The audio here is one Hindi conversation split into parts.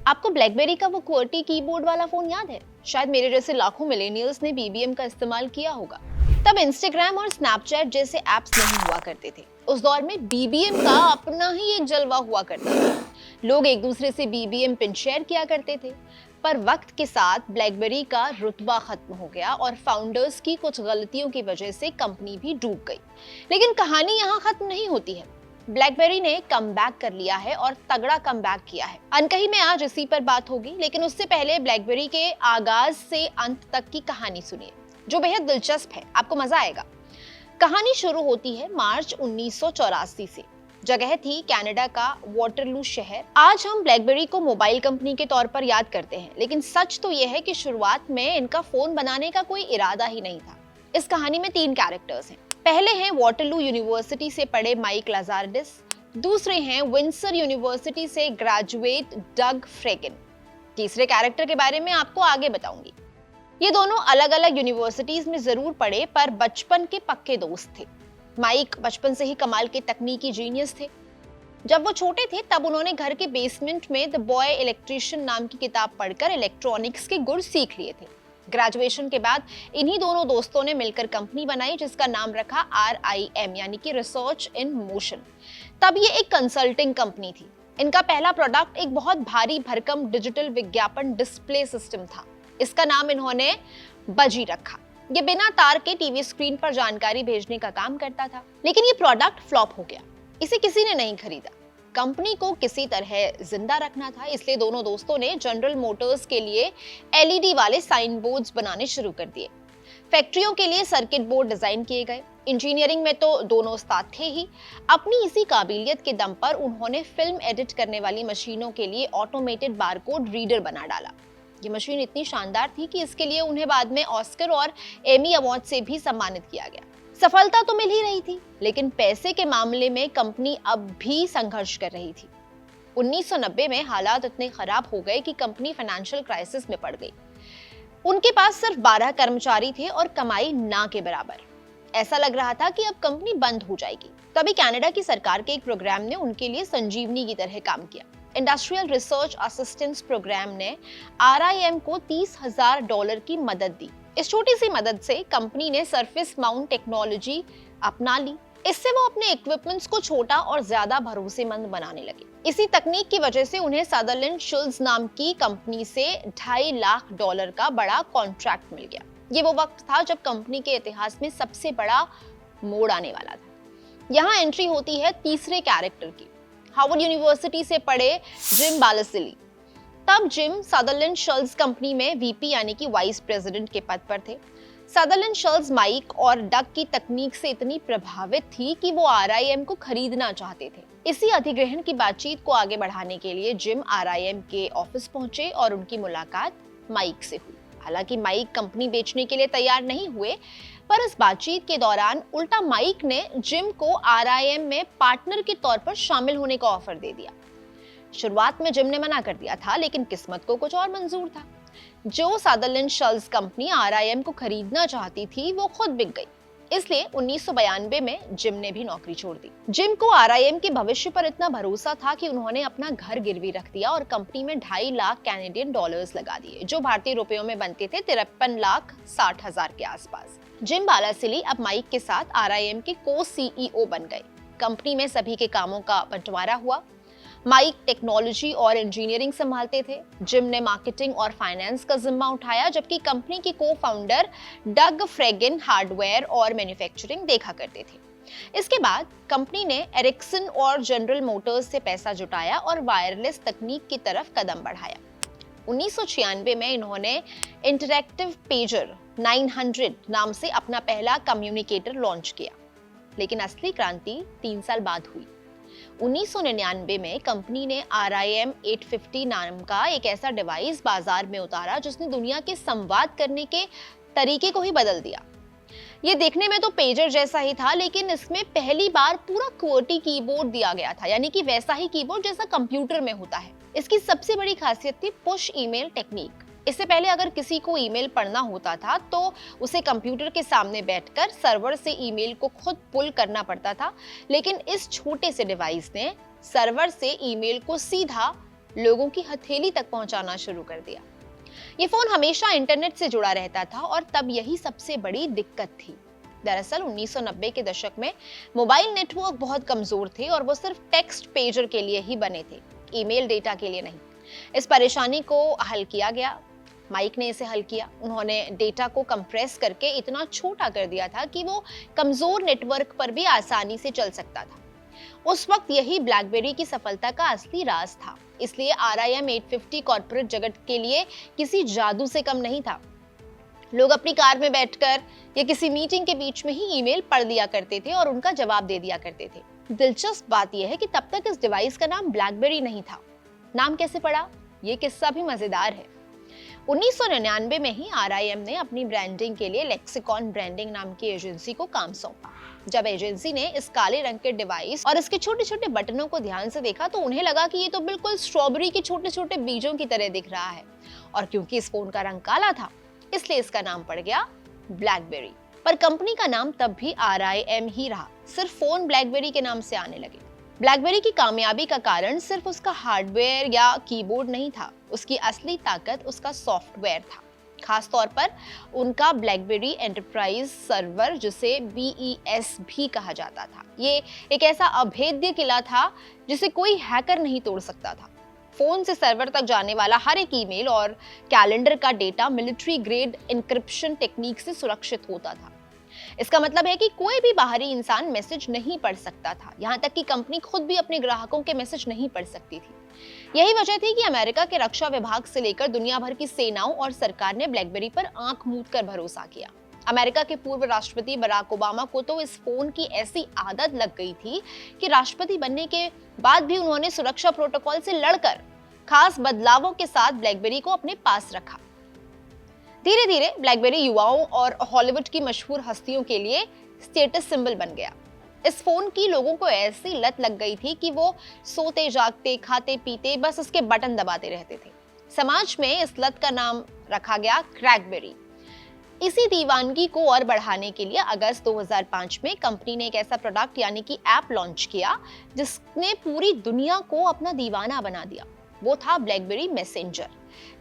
आपको ब्लैकबेरी का वो QWERTY कीबोर्ड वाला फोन याद है? शायद मेरे जैसे लाखों मिलेनियल्स ने BBM का इस्तेमाल किया होगा। तब इंस्टाग्राम और स्नैपचैट जैसे एप्स नहीं हुआ करते थे। उस दौर में BBM का अपना ही एक जलवा हुआ करता था। लोग एक दूसरे से BBM पिन शेयर किया करते थे। पर वक्त के साथ ब्लैकबेरी का रुतबा खत्म हो गया और फाउंडर्स की कुछ गलतियों की वजह से कंपनी भी डूब गई। लेकिन कहानी यहाँ खत्म नहीं होती है। ब्लैकबेरी ने कमबैक कर लिया है और तगड़ा कमबैक किया है। अनकही में आज इसी पर बात होगी, लेकिन उससे पहले ब्लैकबेरी के आगाज से अंत तक की कहानी सुनिए, जो बेहद दिलचस्प है, आपको मजा आएगा। कहानी शुरू होती है मार्च 1984 से। जगह थी कनाडा का वाटरलू शहर। आज हम ब्लैकबेरी को मोबाइल कंपनी के तौर पर याद करते हैं, लेकिन सच तो यह है कि शुरुआत में इनका फोन बनाने का कोई इरादा ही नहीं था। इस कहानी में 3 कैरेक्टर्स हैं। पहले हैं वाटरलू यूनिवर्सिटी से पढ़े माइक लाजारडिस, दूसरे हैं विंसर यूनिवर्सिटी से ग्रेजुएट डग फ्रेगिन। तीसरे कैरेक्टर के बारे में आपको आगे बताऊंगी। ये दोनों अलग अलग यूनिवर्सिटीज में जरूर पढ़े, पर बचपन के पक्के दोस्त थे। माइक बचपन से ही कमाल के तकनीकी जीनियस थे। जब वो छोटे थे तब उन्होंने घर के बेसमेंट में द बॉय इलेक्ट्रिशियन नाम की किताब पढ़कर इलेक्ट्रॉनिक्स के गुर सीख लिए थे। ग्रेजुएशन के बाद इन्हीं दोनों दोस्तों ने मिलकर कंपनी बनाई, जिसका नाम रखा RIM, यानी कि रिसर्च इन मोशन। तब ये एक कंसल्टिंग कंपनी थी। इनका पहला प्रोडक्ट एक बहुत भारी भरकम डिजिटल विज्ञापन डिस्प्ले सिस्टम था। इसका नाम इन्होंने बजी रखा। ये बिना तार के टीवी स्क्रीन पर जानकारी भेजने का काम करता था, लेकिन ये प्रोडक्ट फ्लॉप हो गया। इसे किसी ने नहीं खरीदा। कंपनी को किसी तरह जिंदा रखना था, इसलिए दोनों दोस्तों ने जनरल मोटर्स के लिए LED वाले साइन बोर्ड्स बनाने शुरू कर दिए। फैक्ट्रियों के लिए सर्किट बोर्ड डिजाइन किए गए। इंजीनियरिंग में तो दोनों उस्ताद थे ही। अपनी इसी काबिलियत के दम पर उन्होंने फिल्म एडिट करने वाली मशीनों के लिए ऑटोमेटेड बारकोड रीडर बना डाला। ये मशीन इतनी शानदार थी कि इसके लिए उन्हें बाद में ऑस्कर और एमी अवार्ड से भी सम्मानित किया गया। सफलता तो मिल ही रही थी, लेकिन पैसे के मामले में कंपनी अब भी संघर्ष कर रही थी। 1990 में हालात इतने खराब हो गए कि कंपनी फाइनेंशियल क्राइसिस में पड़ गई। उनके पास सिर्फ 12 कर्मचारी थे और कमाई ना के बराबर। ऐसा लग रहा था कि अब कंपनी बंद हो जाएगी। तभी कनाडा की सरकार के एक प्रोग्राम ने उनके लिए संजीवनी की तरह काम किया। इंडस्ट्रियल रिसर्च असिस्टेंस प्रोग्राम ने RIM को $30,000 की मदद दी। इस छोटी सी मदद से कंपनी ने सरफेस माउंट टेक्नोलॉजी अपना ली। इससे वो अपने इक्विपमेंट्स को छोटा और ज्यादा भरोसेमंद बनाने लगे। इसी तकनीक की वजह से उन्हें सदरलैंड शुल्ट्ज नाम की कंपनी से $2.5 लाख का बड़ा कॉन्ट्रैक्ट मिल गया। ये वो वक्त था जब कंपनी के इतिहास में सबसे बड़ा मोड़ आने वाला था। यहाँ एंट्री होती है तीसरे कैरेक्टर की। हार्वर्ड यूनिवर्सिटी से पढ़े जिम बालासिली। तब जिम सदरलैंड शुल्ट्ज कंपनी में VP यानी कि वाइस प्रेसिडेंट के पद पर थे। सदरलैंड शुल्ट्ज माइक और डग की तकनीक से इतनी प्रभावित थी कि वो RIM को खरीदना चाहते थे। इसी अधिग्रहण की बातचीत को आगे बढ़ाने के लिए जिम RIM के ऑफिस पहुंचे और उनकी मुलाकात माइक से हुई। हालांकि माइक कंपनी बेचने के लिए तैयार नहीं हुए, पर इस बातचीत के दौरान उल्टा माइक ने जिम को RIM में पार्टनर के तौर पर शामिल होने का ऑफर दे दिया। शुरुआत में जिम ने मना कर दिया था, लेकिन किस्मत को कुछ और मंजूर था। जो सदरलैंड शुल्ट्ज कंपनी RIM को खरीदना चाहती थी, वो खुद बिक गई। इसलिए 1992 में जिम ने भी नौकरी छोड़ दी। जिम को RIM के भविष्य पर इतना भरोसा था कि उन्होंने अपना घर गिरवी रख दिया और कंपनी में $2.5 लाख कैनेडियन डॉलर्स लगा दिए, जो भारतीय रुपयों में बनते थे 53,60,000 के आसपास। जिम बालासिली अब माइक के साथ RIM के CEO बन गए। कंपनी में सभी के कामों का बंटवारा हुआ। माइक टेक्नोलॉजी और इंजीनियरिंग संभालते थे। जिम ने मार्केटिंग और फाइनेंस का जिम्मा उठाया, जबकि कंपनी के को-फाउंडर डग फ्रेगिन हार्डवेयर और मैन्युफैक्चरिंग देखा करते थे। इसके बाद कंपनी ने एरिक्सन और जनरल मोटर्स से पैसा जुटाया और वायरलेस तकनीक की तरफ कदम बढ़ाया। 1996 में इन्होंने इंटरैक्टिव पेजर 900 नाम से अपना पहला कम्युनिकेटर लॉन्च किया, लेकिन असली क्रांति 3 साल बाद हुई। 1999 में कंपनी ने RIM 850 नाम का एक ऐसा डिवाइस बाजार में उतारा जिसने दुनिया के संवाद करने के तरीके को ही बदल दिया। ये देखने में तो पेजर जैसा ही था, लेकिन इसमें पहली बार पूरा QWERTY कीबोर्ड दिया गया था, यानी कि वैसा ही कीबोर्ड जैसा कंप्यूटर में होता है। इसकी सबसे बड़ी खासियत थी पुश ईमेल टेक्निक। इससे पहले अगर किसी को ईमेल पढ़ना होता था तो उसे कंप्यूटर के सामने बैठकर सर्वर से ईमेल को खुद पुल करना पड़ता था, लेकिन इस छोटे से डिवाइस ने सर्वर से ईमेल को सीधा लोगों की हथेली तक पहुंचाना शुरू कर दिया। ये फोन हमेशा इंटरनेट से जुड़ा रहता था और तब यही सबसे बड़ी दिक्कत थी। दरअसल 1990 के दशक में मोबाइल नेटवर्क बहुत कमजोर थे और वो सिर्फ टेक्स्ट पेजर के लिए ही बने थे, ईमेल डेटा के लिए नहीं। इस परेशानी को हल किया गया। माइक ने इसे हल किया। उन्होंने डेटा को कंप्रेस करके इतना छोटा कर दिया था कि वो कमजोर नेटवर्क पर भी आसानी से चल सकता था। उस वक्त यही ब्लैकबेरी की सफलता का असली राज था। इसलिए RIM 850 कॉर्पोरेट जगत के लिए किसी जादू से कम नहीं था। लोग अपनी कार में बैठकर या किसी मीटिंग के बीच में ही ईमेल पढ़ लिया करते थे और उनका जवाब दे दिया करते थे। दिलचस्प बात यह है कि तब तक इस डिवाइस का नाम ब्लैकबेरी नहीं था। नाम कैसे पड़ा, ये किस्सा भी मजेदार है। 1999 में ही RIM ने अपनी ब्रांडिंग के लिए लेक्सिकॉन ब्रांडिंग नाम की एजेंसी को काम सौंपा। जब एजेंसी ने इस काले रंग के डिवाइस और इसके छोटे छोटे बटनों को ध्यान से देखा तो उन्हें लगा कि ये तो बिल्कुल स्ट्रॉबेरी के छोटे छोटे बीजों की तरह दिख रहा है। और क्योंकि इस फोन का रंग काला था, इसलिए इसका नाम पड़ गया ब्लैकबेरी। पर कंपनी का नाम तब भी RIM ही रहा, सिर्फ फोन ब्लैकबेरी के नाम से आने लगे। ब्लैकबेरी की कामयाबी का कारण सिर्फ उसका हार्डवेयर या कीबोर्ड नहीं था, उसकी असली ताकत उसका सॉफ्टवेयर था। खास तौर पर उनका ब्लैकबेरी एंटरप्राइज सर्वर, जिसे BES भी कहा जाता था। ये एक ऐसा अभेद्य किला था जिसे कोई हैकर नहीं तोड़ सकता था। फोन से सर्वर तक जाने वाला हर एक ईमेल और कैलेंडर का data military grade encryption technique से सुरक्षित होता था। इसका मतलब है कि कोई भी बाहरी इंसान मैसेज नहीं पढ़ सकता था, यहाँ तक कि कंपनी खुद भी अपने ग्राहकों के मैसेज नहीं पढ़ सकती थी। यही वजह थी कि अमेरिका के रक्षा विभाग से लेकर दुनिया भर की सेनाओं और सरकार ने ब्लैकबेरी पर आंख मूंद कर भरोसा किया। अमेरिका के पूर्व राष्ट्रपति बराक ओबामा को तो इस फोन की ऐसी आदत लग गई थी कि राष्ट्रपति बनने के बाद भी उन्होंने सुरक्षा प्रोटोकॉल से लड़कर खास बदलावों के साथ ब्लैकबेरी को अपने पास रखा। धीरे धीरे ब्लैकबेरी युवाओं और हॉलीवुड की मशहूर हस्तियों के लिए स्टेटस सिंबल बन गया। इस फोन की लोगों को ऐसी लत लग गई थी कि वो सोते जागते खाते पीते बस उसके बटन दबाते रहते थे। समाज में इस लत का नाम रखा गया क्रैकबेरी। इसी दीवानगी को और बढ़ाने के लिए अगस्त 2005 में कंपनी ने एक ऐसा प्रोडक्ट यानी कि ऐप लॉन्च किया जिसने पूरी दुनिया को अपना दीवाना बना दिया। वो था ब्लैकबेरी मैसेंजर,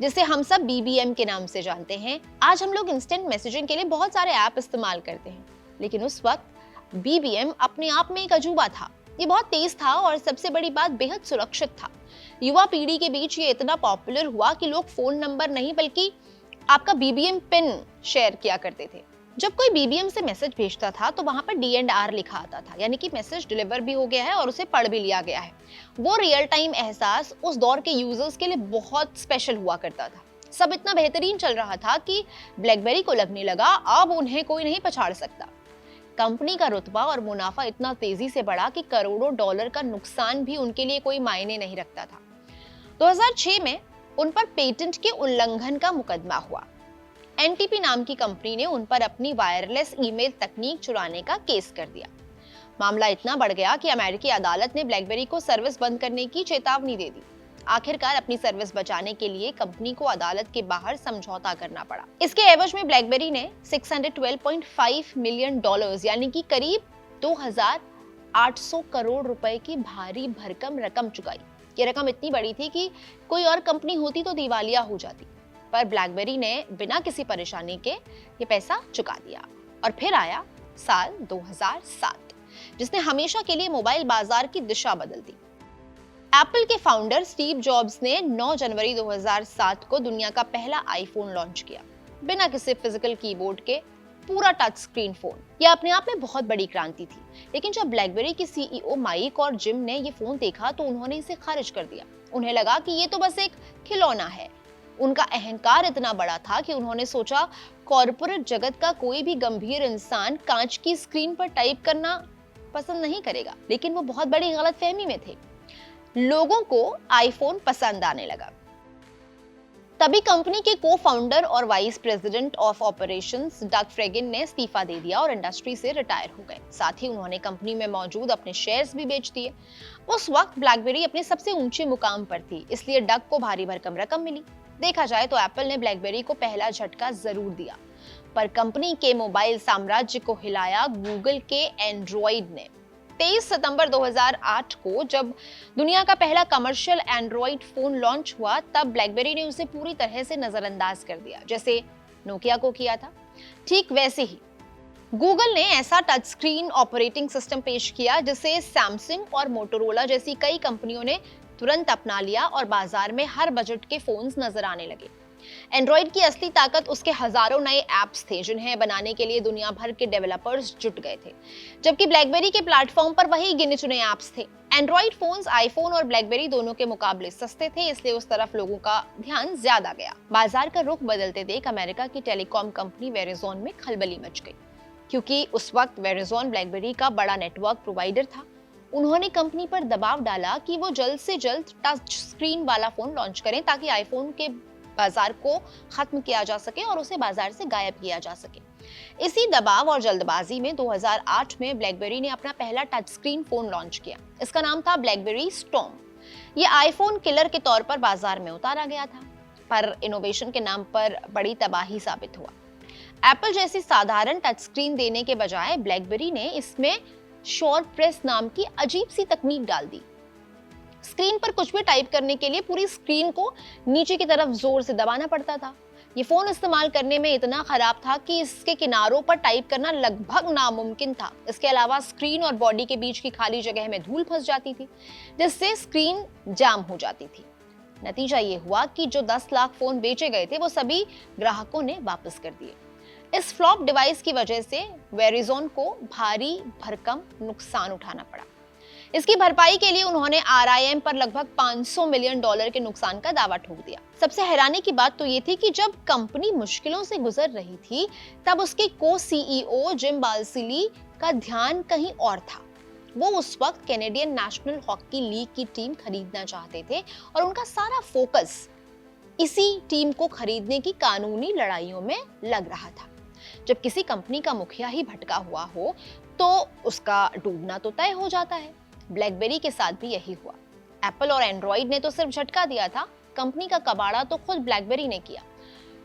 जिसे हम सब BBM के नाम से जानते हैं। आज हम लोग इंस्टेंट मैसेजिंग के लिए बहुत सारे ऐप इस्तेमाल करते हैं, लेकिन उस वक्त BBM अपने आप में एक अजूबा था। ये बहुत तेज था और सबसे बड़ी बात बेहद सुरक्षित था। युवा पीढ़ी के बीच ये इतना पॉपुलर हुआ कि लोग फोन नंबर नहीं बल्कि आपका BBM पिन शेयर किया करते थे। जब कोई BBM से मैसेज भेजता था तो वहां पर D&R लिखा आता था, यानी कि मैसेज डिलीवर भी हो गया है और उसे पढ़ भी लिया गया है। वो रियल टाइम एहसास उस दौर के यूजर्स के लिए बहुत स्पेशल हुआ करता था। सब इतना बेहतरीन चल रहा था कि ब्लैकबेरी को लगने लगा अब उन्हें कोई नहीं पछाड़ सकता। कंपनी का रुतबा और मुनाफा इतना तेजी से बढ़ा कि करोड़ों डॉलर का नुकसान भी उनके लिए कोई मायने नहीं रखता था। 2006 में उन पर पेटेंट के उल्लंघन का मुकदमा हुआ। NTP नाम की कंपनी ने उन पर अपनी वायरलेस ईमेल तकनीक चुराने का केस कर दिया। मामला इतना बढ़ गया कि अमेरिकी अदालत ने ब्लैकबेरी को सर्विस बंद करने की चेतावनी दे दी। आखिरकार अपनी सर्विस बचाने के लिए कंपनी को अदालत के बाहर समझौता करना पड़ा। इसके एवज में ब्लैकबेरी ने $612.5 मिलियन यानी कि करीब 2,800 करोड़ रुपए की भारी भरकम रकम चुकाई। ये रकम इतनी बड़ी थी कि कोई और कंपनी होती तो दिवालिया हो जाती, पर ब्लैकबेरी ने बिना किसी परेशानी के ये पैसा चुका दिया। और फिर आया साल 2007, जिसने हमेशा के लिए मोबाइल बाजार की दिशा बदल दी। एप्पल के फाउंडर स्टीव जॉब्स ने 9 जनवरी 2007 को दुनिया का पहला आईफोन लॉन्च किया, बिना किसी फिजिकल कीबोर्ड के, पूरा टच स्क्रीन फोन। यह अपने आप में बहुत बड़ी क्रांति थी। लेकिन जब ब्लैकबेरी के CEO माइक और जिम ने ये फोन देखा तो उन्होंने इसे खारिज कर दिया। उन्हें लगा कि ये तो बस एक खिलौना है। उनका अहंकार इतना बड़ा था कि उन्होंने सोचा कॉर्पोरेट जगत का कोई भी गंभीर इंसान कांच की स्क्रीन पर टाइप करना पसंद नहीं करेगा। लेकिन वो बहुत बड़ी गलतफहमी में थे। लोगों को आईफोन पसंद आने लगा। तभी कंपनी के को-फाउंडर और वाइस प्रेसिडेंट ऑफ ऑपरेशंस डग फ्रेगिन ने इस्तीफा दे दिया और इंडस्ट्री से रिटायर हो गए। साथ ही उन्होंने कंपनी में मौजूद अपने शेयर्स भी बेच दिए। उस वक्त ब्लैकबेरी अपने सबसे ऊंचे मुकाम पर थी, इसलिए डग को भारी भरकम रकम मिली। देखा जाए तो एप्पल ने ब्लैकबेरी को पहला झटका जरूर दिया, पर कंपनी के मोबाइल साम्राज्य को हिलाया गूगल के एंड्रॉइड ने। 23 सितंबर 2008 को जब दुनिया का पहला कमर्शियल एंड्रॉइड फोन लॉन्च हुआ, तब ब्लैकबेरी ने उसे पूरी तरह से नजरअंदाज कर दिया, जैसे नोकिया को किया था। ठीक वैसे ही गूगल ने ऐसा टच स्क्रीन ऑपरेटिंग सिस्टम पेश किया जिसे सैमसंग और मोटोरोला जैसी कई कंपनियों ने तुरंत अपना लिया और बाजार में हर बजट के फोन्स नजर आने लगे। एंड्रॉइड की असली ताकत उसके हजारों नए ऐप्स थे जिन्हें बनाने के लिए दुनिया भर के डेवलपर्स जुट गए थे, जबकि ब्लैकबेरी के प्लेटफॉर्म पर वही गिने चुने ऐप्स थे। एंड्रॉइड फोन्स आईफोन और ब्लैकबेरी दोनों के मुकाबले सस्ते थे, इसलिए उस तरफ लोगों का ध्यान ज्यादा गया। बाजार का रुख बदलते देख अमेरिका की टेलीकॉम कंपनी वेरिजॉन में खलबली मच गई, क्योंकि उस वक्त वेरिजॉन ब्लैकबेरी का बड़ा नेटवर्क प्रोवाइडर था। उन्होंने कंपनी पर दबाव डाला कि वो जल्द से जल्द टच स्क्रीन वाला फोन लॉन्च करें ताकि आईफोन के बाजार को खत्म किया जा सके और उसे बाजार से गायब किया जा सके। इसी दबाव और जल्दबाजी में 2008 में ब्लैकबेरी ने अपना पहला टच स्क्रीन फोन लॉन्च किया। इसका नाम था ब्लैकबेरी स्टॉर्म। ये आईफोन किलर के तौर पर बाजार में उतारा गया था, पर इनोवेशन के नाम पर बड़ी तबाही साबित हुआ। एप्पल जैसी साधारण टच स्क्रीन देने के बजाय ब्लैकबेरी ने इसमें शॉर्ट प्रेस नाम की अजीब सी तकनीक डाल दी। स्क्रीन पर कुछ भी टाइप करने के लिए पूरी स्क्रीन को नीचे की तरफ जोर से दबाना पड़ता था। ये फोन इस्तेमाल करने में इतना खराब था कि इसके किनारों पर टाइप करना लगभग नामुमकिन था। इसके अलावा स्क्रीन और बॉडी के बीच की खाली जगह में धूल फंस जाती थी, जिससे स्क्रीन जाम हो जाती थी। नतीजा ये हुआ कि जो 10 लाख फोन बेचे गए थे वो सभी ग्राहकों ने वापस कर दिए। इस फ्लॉप डिवाइस की वजह से वेरिजॉन को भारी भरकम नुकसान उठाना पड़ा। इसकी भरपाई के लिए उन्होंने RIM पर लगभग $500 मिलियन के नुकसान का दावा ठोक दिया। सबसे हैरानी की बात तो ये थी कि जब कंपनी मुश्किलों से गुजर रही थी, तब उसके CEO जिम बाल्सिली का ध्यान कहीं और था। वो उस वक्त कैनेडियन नेशनल हॉकी लीग की टीम खरीदना चाहते थे और उनका सारा फोकस इसी टीम को खरीदने की कानूनी लड़ाइयों में लग रहा था। जब किसी कंपनी का मुखिया ही भटका हुआ हो तो उसका डूबना तो तय हो जाता है। ब्लैकबेरी के साथ भी यही हुआ। एप्पल और एंड्रॉइड ने तो सिर्फ झटका दिया था, कंपनी का कबाड़ा तो खुद ब्लैकबेरी ने किया।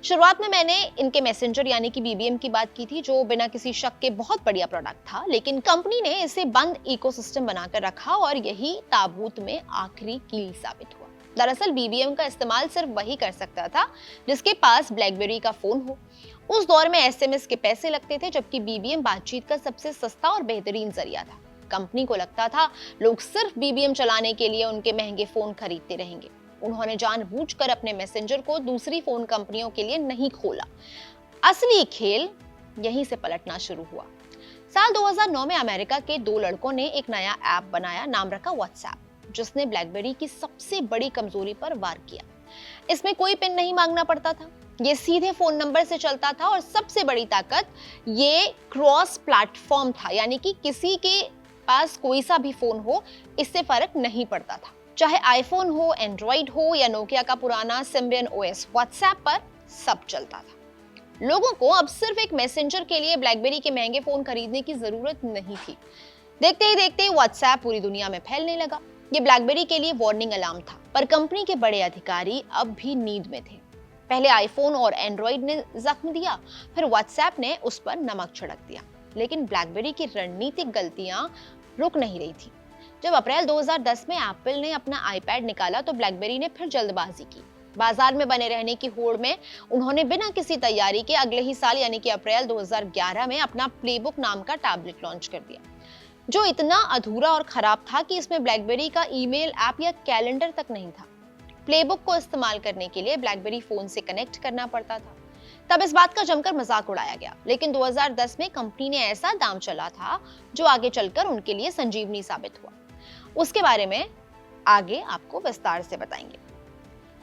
शुरुआत में मैंने इनके मैसेंजर यानी कि BBM की बात की थी, जो बिना किसी शक के बहुत बढ़िया प्रोडक्ट था, लेकिन कंपनी ने इसे बंद इकोसिस्टम बनाकर रखा और यही ताबूत में आखिरी कील साबित हुआ। दरअसल BBM का इस्तेमाल सिर्फ वही कर सकता था जिसके पास ब्लैकबेरी का फोन हो। उस दौर में SMS के पैसे लगते थे, जबकि BBM बातचीत का सबसे सस्ता और बेहतरीन जरिया था। कंपनी को लगता था लोग सिर्फ BBM चलाने के लिए उनके महंगे फोन खरीदते रहेंगे। उन्होंने जानबूझकर अपने मैसेंजर को दूसरी फोन कंपनियों के लिए नहीं खोला। असली खेल यहीं से पलटना शुरू हुआ। साल 2009 में अमेरिका के 2 लड़कों ने एक नया ऐप बनाया, नाम रखा WhatsApp, जिसने ब्लैकबेरी की सबसे बड़ी कमजोरी पर वार किया। इसमें कोई पिन नहीं मांगना पड़ता था, ये सीधे फोन नंबर से चलता था और सबसे बड़ी ताकत ये क्रॉस प्लेटफॉर्म था, यानी कि किसी के पास कोई सा भी फोन हो, इससे फर्क नहीं पड़ता था। चाहे आईफोन हो, एंड्रॉइड हो या नोकिया का पुराना सिम्बियन OS, WhatsApp पर सब चलता था। लोगों को अब सिर्फ एक मैसेंजर के लिए ब्लैकबेरी के महंगे फोन खरीदने की जरूरत नहीं थी। देखते ही देखते WhatsApp पूरी दुनिया में फैलने लगा। ये ब्लैकबेरी के लिए वार्निंग अलार्म था, पर कंपनी के बड़े अधिकारी अब भी नींद में थे। पहले आईफोन और एंड्रॉइड ने जख्म दिया, फिर WhatsApp ने उस पर नमक छिड़क दिया। लेकिन ब्लैकबेरी की रणनीतिक गलतियां रुक नहीं रही थी। जब अप्रैल 2010 में एप्पल ने अपना iPad निकाला तो ब्लैकबेरी ने फिर जल्दबाजी की। बाजार में बने रहने की होड़ में उन्होंने बिना किसी तैयारी के अगले ही साल यानी कि अप्रैल 2011 में अपना प्लेबुक नाम का टैबलेट लॉन्च कर दिया, जो इतना अधूरा और खराब था कि इसमें ब्लैकबेरी का ईमेल ऐप या कैलेंडर तक नहीं था। प्लेबुक को इस्तेमाल करने के लिए ब्लैकबेरी फोन से कनेक्ट करना पड़ता था। तब इस बात का जमकर मजाक उड़ाया गया, लेकिन 2010 में कंपनी ने ऐसा दांव चला था जो आगे चलकर उनके लिए संजीवनी साबित हुआ। उसके बारे में आगे आपको विस्तार से बताएंगे।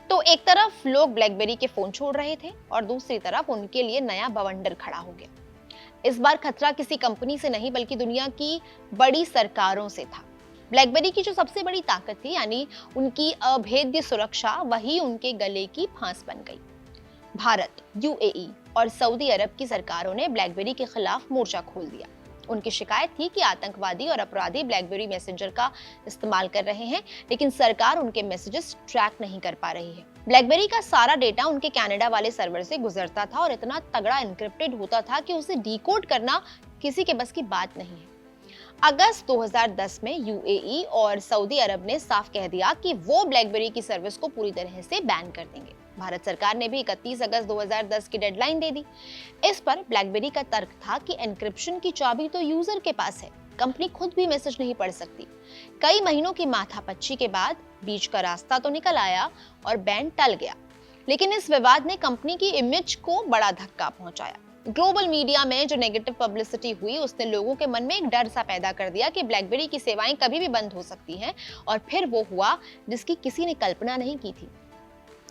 तो एक तरफ लोग ब्लैकबेरी के फोन छोड़ रहे थे और दूसरी तरफ उनके लिए नया बवंडर खड़ा हो गया। इस बार खतरा किसी कंपनी से नहीं बल्कि दुनिया की बड़ी सरकारों से था। ब्लैकबेरी की जो सबसे बड़ी ताकत थी यानी उनकी अभेद्य सुरक्षा, वही उनके गले की फांस बन गई। भारत, UAE और सऊदी अरब की सरकारों ने ब्लैकबेरी के खिलाफ मोर्चा खोल दिया। उनकी शिकायत थी कि आतंकवादी और अपराधी ब्लैकबेरी मैसेंजर का इस्तेमाल कर रहे हैं, लेकिन सरकार उनके मैसेजेस ट्रैक नहीं कर पा रही है। ब्लैकबेरी का सारा डेटा उनके कनाडा वाले सर्वर से गुजरता था और इतना तगड़ा एन्क्रिप्टेड होता था कि उसे डिकोड करना किसी के बस की बात नहीं है। अगस्त 2010 में यूएई और सऊदी अरब ने साफ कह दिया कि वो ब्लैकबेरी की सर्विस को पूरी तरह से बैन कर देंगे। भारत सरकार ने भी 31 अगस्त 2010 की डेडलाइन दे दी। इस पर ब्लैकबेरी का तर्क था कि एन्क्रिप्शन की चाबी तो यूजर के पास है, कंपनी खुद भी मैसेज नहीं पढ़ सकती। कई महीनों की माथापच्ची के बाद बीच का रास्ता तो निकल आया और बैन टल गया, लेकिन इस विवाद ने कंपनी की इमेज को बड़ा धक्का पहुंचाया। ग्लोबल मीडिया में जो नेगेटिव पब्लिसिटी हुई उसने लोगों के मन में एक डर सा पैदा कर दिया कि ब्लैकबेरी की सेवाएं कभी भी बंद हो सकती हैं, और फिर वो हुआ जिसकी किसी ने कल्पना नहीं की थी।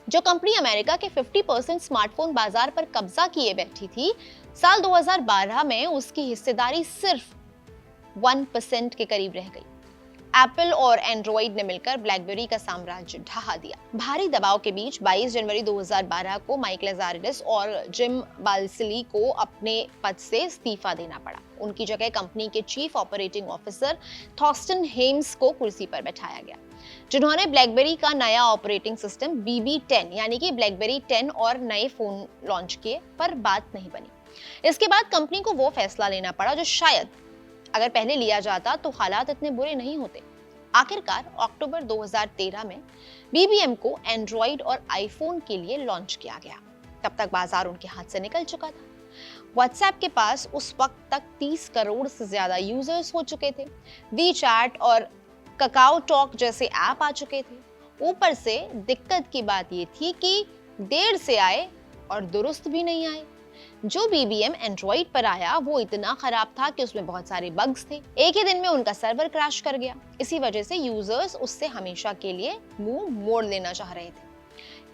जो कंपनी अमेरिका के 50% स्मार्टफोन बाजार पर कब्जा किए बैठी थी, साल 2012 में उसकी हिस्सेदारी सिर्फ 1% के करीब रह गई। एप्पल और एंड्रॉइड ने मिलकर ब्लैकबेरी का साम्राज्य ढहा दिया। भारी दबाव के बीच 22 जनवरी 2012 को माइक लेजारिडस और जिम बाल्सिली को अपने पद से इस्तीफा देना पड़ा। उनकी जगह कंपनी के चीफ ऑपरेटिंग ऑफिसर थॉर्स्टन हेम्स को कुर्सी पर बैठाया गया, जिन्होंने ब्लैकबेरी का नया ऑपरेटिंग सिस्टम BB10 यानी कि ब्लैकबेरी 10 और नए फोन लॉन्च किए, पर बात नहीं बनी। इसके बाद कंपनी को वो फैसला लेना पड़ा जो शायद अगर पहले लिया जाता तो हालात इतने बुरे नहीं होते। आखिरकार अक्टूबर 2013 में BBM को एंड्रॉइड और आईफोन के लिए लॉन्च किया गया। तब तक बाजार उनके हाथ से निकल चुका था। व्हाट्सएप के पास उस वक्त तक 30 करोड़ से ज्यादा यूजर्स हो चुके थे। WeChat और काकाओ टॉक जैसे ऐप आ चुके थे। ऊपर से दिक्कत की बात ये थी कि देर से आए और दुरुस्त भी नहीं आए। जो BBM एंड्रॉइड पर आया वो इतना खराब था कि उसमें बहुत सारे बग्स थे। एक ही दिन में उनका सर्वर क्रैश कर गया। इसी वजह से यूजर्स उससे हमेशा के लिए मुंह मोड़ लेना चाह रहे थे।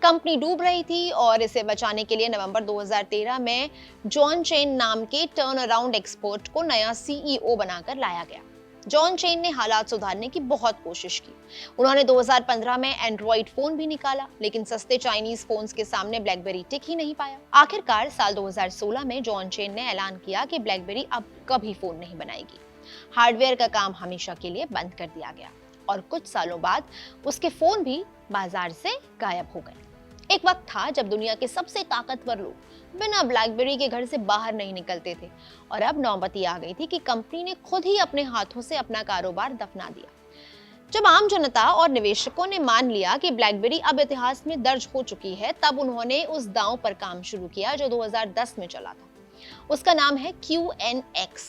कंपनी डूब रही थी और इसे बचाने के लिए नवंबर 2013 में जॉन चेन नाम के टर्न अराउंड एक्सपर्ट को नया CEO बनाकर लाया गया। जॉन चेन ने हालात सुधारने की बहुत कोशिश की। उन्होंने 2015 में एंड्रॉइड फोन भी निकाला, लेकिन सस्ते चाइनीज फोन्स के सामने ब्लैकबेरी टिक ही नहीं पाया। आखिरकार साल 2016 में जॉन चेन ने ऐलान किया कि ब्लैकबेरी अब कभी फोन नहीं बनाएगी। हार्डवेयर का काम हमेशा के लिए बंद कर दिया गया और कुछ सालों बाद उसके फोन भी बाजार से गायब हो गए। एक वक्त था जब दुनिया के सबसे ताकतवर लोग बिना ब्लैकबेरी के घर से बाहर नहीं निकलते थे, और अब नौबती आ गई थी कि कंपनी ने खुद ही अपने हाथों से अपना कारोबार दफना दिया। जब आम जनता और निवेशकों ने मान लिया कि ब्लैकबेरी अब इतिहास में दर्ज हो चुकी है, तब उन्होंने उस दांव पर काम शुरू किया जो 2010 में चला था। उसका नाम है QNX।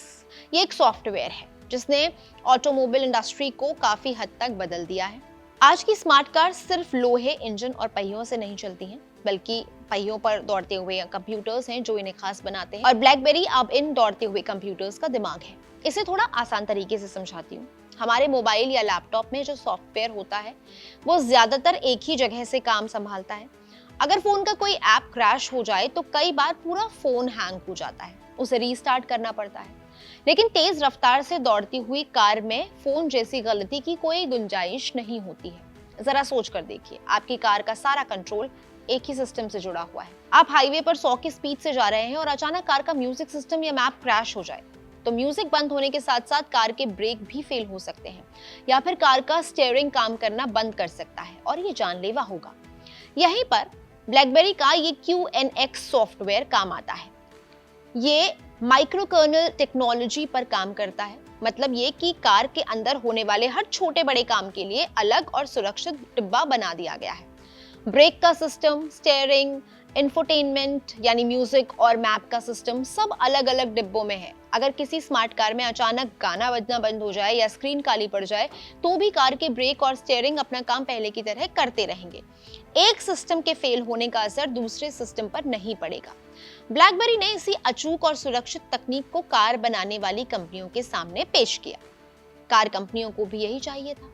ये एक सॉफ्टवेयर है जिसने ऑटोमोबाइल इंडस्ट्री को काफी हद तक बदल दिया है। आज की स्मार्ट कार सिर्फ लोहे, इंजन और पहियों से नहीं चलती हैं, बल्कि पहियों पर दौड़ते हुए कंप्यूटर्स हैं जो इन्हें खास बनाते हैं, और ब्लैकबेरी अब इन दौड़ते हुए कंप्यूटर्स का दिमाग है। इसे थोड़ा आसान तरीके से समझाती हूँ। हमारे मोबाइल या लैपटॉप में जो सॉफ्टवेयर होता है वो ज्यादातर एक ही जगह से काम संभालता है। अगर फोन का कोई ऐप क्रैश हो जाए तो कई बार पूरा फोन हैंग हो जाता है, उसे रीस्टार्ट करना पड़ता है। लेकिन तेज रफ्तार से दौड़ती हुई कार में फोन जैसी गलती की कोई गुंजाइश नहीं होती है। जरा सोच कर देखिए, आपकी कार का सारा कंट्रोल एक ही सिस्टम से जुड़ा हुआ है। आप हाईवे पर 100 की स्पीड से जा रहे हैं और अचानक कार का म्यूजिक सिस्टम या मैप क्रैश हो जाए, तो म्यूजिक बंद होने के साथ साथ कार के ब्रेक भी फेल हो सकते हैं, या फिर कार का स्टीयरिंग काम करना बंद कर सकता है और ये जानलेवा होगा। यहीं पर ब्लैकबेरी का ये QNX सॉफ्टवेयर काम आता है। ये माइक्रोकर्नल टेक्नोलॉजी पर काम करता है। मतलब ये कि कार के अंदर होने वाले हर छोटे बड़े काम के लिए अलग और सुरक्षित डिब्बा बना दिया गया है। ब्रेक का सिस्टम, स्टीयरिंग, इंफोटेनमेंट यानी म्यूजिक और मैप का सिस्टम सब अलग अलग डिब्बों में है। अगर किसी स्मार्ट कार में अचानक गाना बजना बंद हो जाए या स्क्रीन काली पड़ जाए तो भी कार के ब्रेक और स्टीयरिंग अपना काम पहले की तरह करते रहेंगे। एक सिस्टम के फेल होने का असर दूसरे सिस्टम पर नहीं पड़ेगा। ब्लैकबेरी ने इसी अचूक और सुरक्षित तकनीक को कार बनाने वाली कंपनियों के सामने पेश किया। कार कंपनियों को भी यही चाहिए था,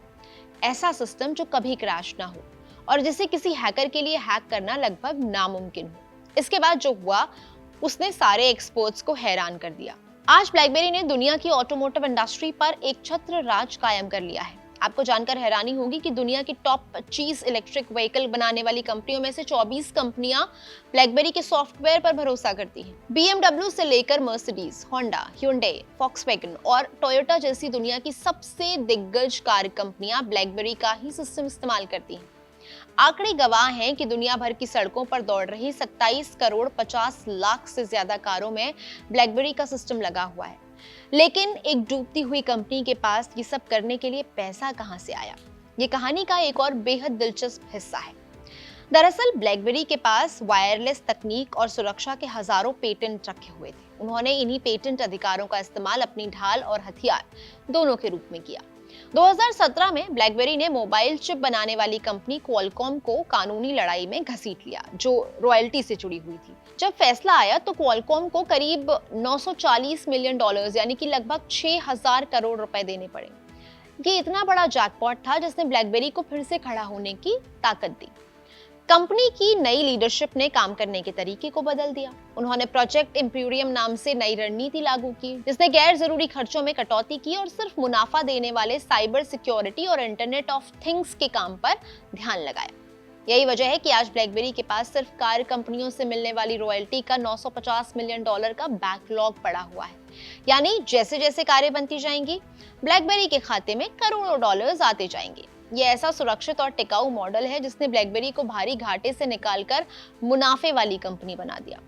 ऐसा सिस्टम जो कभी क्रैश ना हो और जिसे किसी हैकर के लिए हैक करना लगभग नामुमकिन हो। इसके बाद जो हुआ उसने सारे एक्सपर्ट्स को हैरान कर दिया। आज ब्लैकबेरी ने दुनिया की ऑटोमोटिव इंडस्ट्री पर एक छत्र राज कायम कर लिया है। आपको जानकर हैरानी होगी कि दुनिया की टॉप 25 इलेक्ट्रिक व्हीकल बनाने वाली कंपनियों में से 24 कंपनियां ब्लैकबेरी के सॉफ्टवेयर पर भरोसा करती हैं। BMW से लेकर मर्सिडीज, होंडा, ह्यूंडई, फॉक्सवैगन और टोयोटा जैसी दुनिया की सबसे दिग्गज कार कंपनियां ब्लैकबेरी का ही सिस्टम इस्तेमाल करती हैं। आंकड़े गवाह हैं कि दुनिया भर की सड़कों पर दौड़ रही 27 करोड़ 50 लाख से ज्यादा कारों में ब्लैकबेरी का सिस्टम लगा हुआ है। लेकिन एक डूबती हुई कंपनी के पास ये सब करने के लिए पैसा कहां से आया? ये कहानी का एक और बेहद दिलचस्प हिस्सा है। दरअसल ब्लैकबेरी के पास वायरलेस तकनीक और सुरक्षा के हजारों पेटेंट रखे हुए थे। उन्होंने इन्हीं पेटेंट अधिकारों का इस्तेमाल अपनी ढाल और हथियार दोनों के रूप में किया। 2017 में ब्लैकबेरी ने मोबाइल चिप बनाने वाली कंपनी क्वालकॉम को कानूनी लड़ाई में घसीट लिया, जो रॉयल्टी से जुड़ी हुई थी। जब फैसला आया तो क्वालकॉम को करीब 940 मिलियन डॉलर्स यानी कि लगभग 6000 करोड़ रुपए देने पड़े। ये इतना बड़ा जैकपॉट था जिसने ब्लैकबेरी को फिर से खड़ा होने की ताकत दी। कंपनी की नई लीडरशिप ने काम करने के तरीके को बदल दिया। उन्होंने प्रोजेक्ट इम्प्यूरियम नाम से नई रणनीति लागू की, जिसने गैर जरूरी खर्चों में कटौती की और सिर्फ मुनाफा देने वाले साइबर सिक्योरिटी और इंटरनेट ऑफ थिंग्स के काम पर ध्यान लगाया। यही वजह है कि आज ब्लैकबेरी के पास सिर्फ कार कंपनियों से मिलने वाली रॉयल्टी का 950 मिलियन डॉलर का बैकलॉग पड़ा हुआ है। यानी जैसे जैसे कारें बनती जाएंगी, ब्लैकबेरी के खाते में करोड़ों डॉलर्स आते जाएंगे। ये ऐसा सुरक्षित और टिकाऊ मॉडल है जिसने ब्लैकबेरी को भारी घाटे से निकालकर मुनाफे वाली कंपनी बना दिया।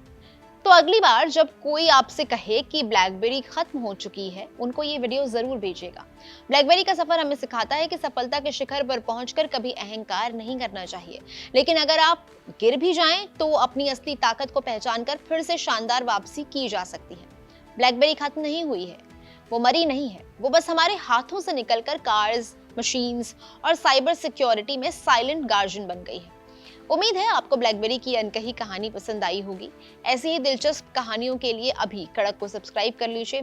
तो अगली बार जब कोई आपसे कहे कि ब्लैकबेरी खत्म हो चुकी है, उनको ये वीडियो जरूर भेजिएगा। ब्लैकबेरी का सफर हमें सिखाता है कि सफलता के शिखर पर पहुंचकर कभी अहंकार नहीं करना चाहिए, लेकिन अगर आप गिर भी जाएं तो अपनी असली ताकत को पहचानकर फिर से शानदार वापसी की जा सकती है। ब्लैकबेरी खत्म नहीं हुई है, वो मरी नहीं है, वो बस हमारे हाथों से निकलकर कार्स, मशीन्स और साइबर सिक्योरिटी में साइलेंट गार्जियन बन गई है। उम्मीद है आपको ब्लैकबेरी की अनकही कहानी पसंद आई होगी। ऐसी ही दिलचस्प कहानियों के लिए अभी कड़क को सब्सक्राइब कर लीजिए।